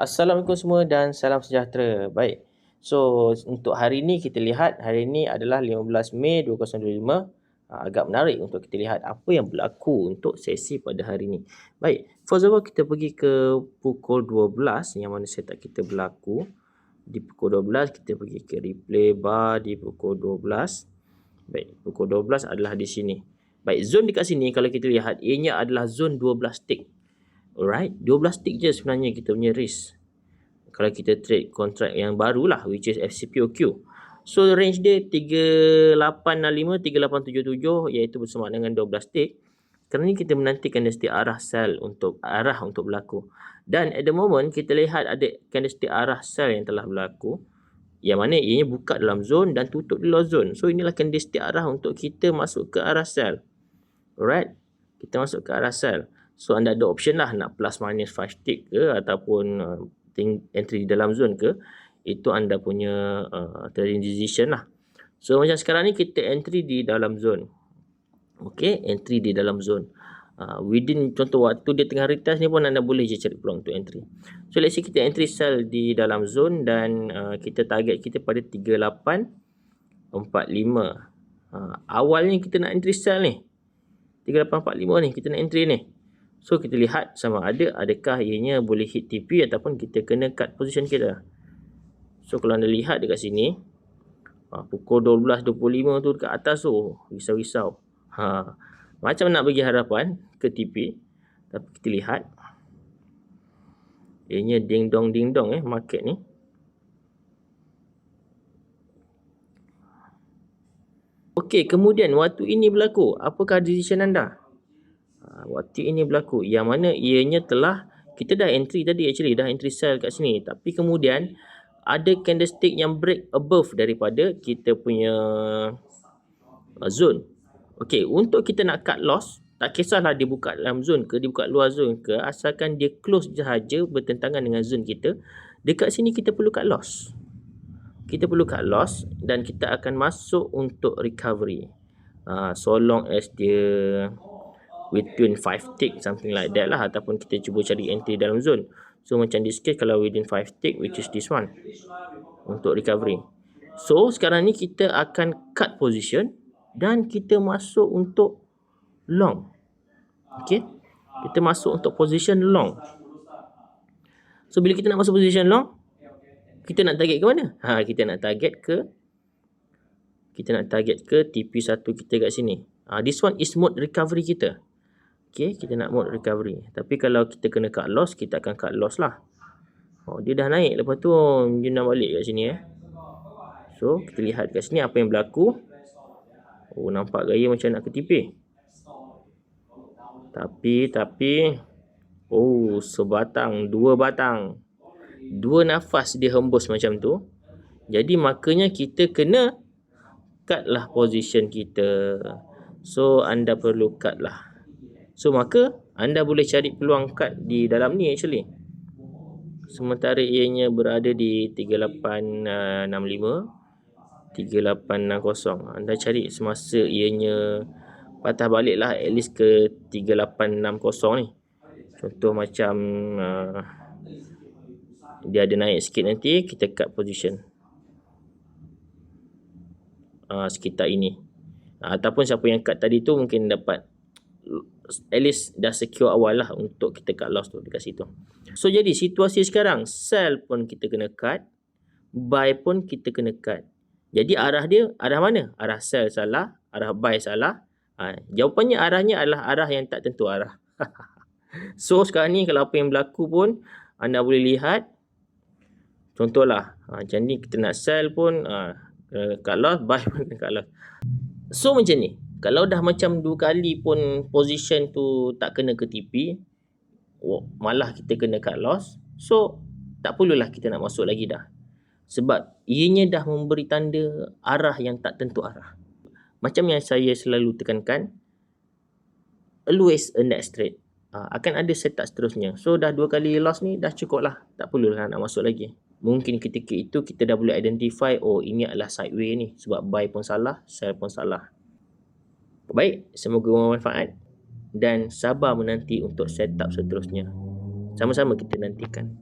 Assalamualaikum semua dan salam sejahtera. Baik. So, untuk hari ini kita lihat, hari ini adalah 15 Mei 2025. Agak menarik untuk kita lihat apa yang berlaku untuk sesi pada hari ini. Baik, first of all kita pergi ke pukul 12 yang mana setup kita berlaku. Di pukul 12 kita pergi ke replay bar di pukul 12. Baik, pukul 12 adalah di sini. Baik, zone dekat sini kalau kita lihat ianya adalah zone 12 tick. Alright, 12 tick je sebenarnya kita punya risk kalau kita trade kontrak yang baru lah, which is FCPOQ. So range dia 3865, 3877 iaitu bersama dengan 12 tick. Kerana ni kita menantikan candlestick arah sell untuk berlaku. Dan at the moment kita lihat ada candlestick arah sell yang telah berlaku, yang mana ianya buka dalam zone dan tutup di luar zone. So inilah candlestick arah untuk kita masuk ke arah sell. Alright, kita masuk ke arah sell. So anda ada option lah nak plus minus 5 tick ke ataupun entry di dalam zone ke. Itu anda punya trading decision lah. So macam sekarang ni kita entry di dalam zone. Okay, entry di dalam zone. Within contoh waktu dia tengah retest ni pun anda boleh je cari peluang untuk entry. So let's say kita entry sell di dalam zone dan kita target kita pada 3845. Awalnya kita nak entry sell ni 3845 ni kita nak entry ni. So kita lihat sama adakah ianya boleh hit TP ataupun kita kena cut position kita. So kalau anda lihat dekat sini pukul 12.25 tu dekat atas tu risau-risau. Macam nak bagi harapan ke TP, tapi kita lihat ianya ding dong market ni. Okey, kemudian waktu ini berlaku, apakah decision anda? Waktu ini berlaku yang mana ianya telah kita dah entry tadi, dah entry sell kat sini, tapi kemudian ada candlestick yang break above daripada kita punya zone. Okey, untuk kita nak cut loss, tak kisahlah dia buka dalam zone ke, dia buka luar zone ke, asalkan dia close sahaja bertentangan dengan zone kita, dekat sini kita perlu cut loss. Kita perlu cut loss dan kita akan masuk untuk recovery. So long as dia within 5 tick, something like that lah, ataupun kita cuba cari entry dalam zone. So macam this case kalau within 5 tick, which is this one, untuk recovery. So sekarang ni kita akan cut position dan kita masuk untuk long. Okay, kita masuk untuk position long. So bila kita nak masuk position long, kita nak target ke mana? Kita nak target ke TP1 kita kat sini. This one is mode recovery kita. Okay, kita nak mode recovery. Tapi kalau kita kena cut loss, kita akan cut loss lah. Dia dah naik, lepas tu dia nak balik kat sini. So kita lihat kat sini apa yang berlaku. Nampak gaya macam nak ke TP. Tapi sebatang, dua batang, dua nafas dia hembus macam tu. Jadi makanya kita kena cut lah position kita. So anda perlu cut lah. So maka anda boleh cari peluang cut di dalam ni actually. Sementara ianya berada di 3865, 3860. Anda cari semasa ianya patah balik lah, at least ke 3860 ni. Contoh macam dia ada naik sikit nanti, kita cut position sekitar ini. Ataupun siapa yang cut tadi tu mungkin dapat, at least dah secure awal lah untuk kita cut loss tu dekat situ. So jadi situasi sekarang, sell pun kita kena cut, buy pun kita kena cut. Jadi arah dia, arah mana? Arah sell salah, arah buy salah. Jawapannya arahnya adalah arah yang tak tentu arah. So sekarang ni kalau apa yang berlaku pun anda boleh lihat. Contohlah macam ni, kita nak sell pun cut loss, buy pun cut loss. So macam ni, kalau dah macam 2 kali pun position tu tak kena ke TP, malah kita kena cut loss, so tak perlulah kita nak masuk lagi dah. Sebab ianya dah memberi tanda arah yang tak tentu arah. Macam yang saya selalu tekankan, always a next trade. Akan ada setup seterusnya. So dah 2 kali loss ni dah cukup lah. Tak perlulah nak masuk lagi. Mungkin ketika itu kita dah boleh identify, ini adalah sideway ni. Sebab buy pun salah, sell pun salah. Baik, semoga bermanfaat dan sabar menanti untuk setup seterusnya. Sama-sama kita nantikan.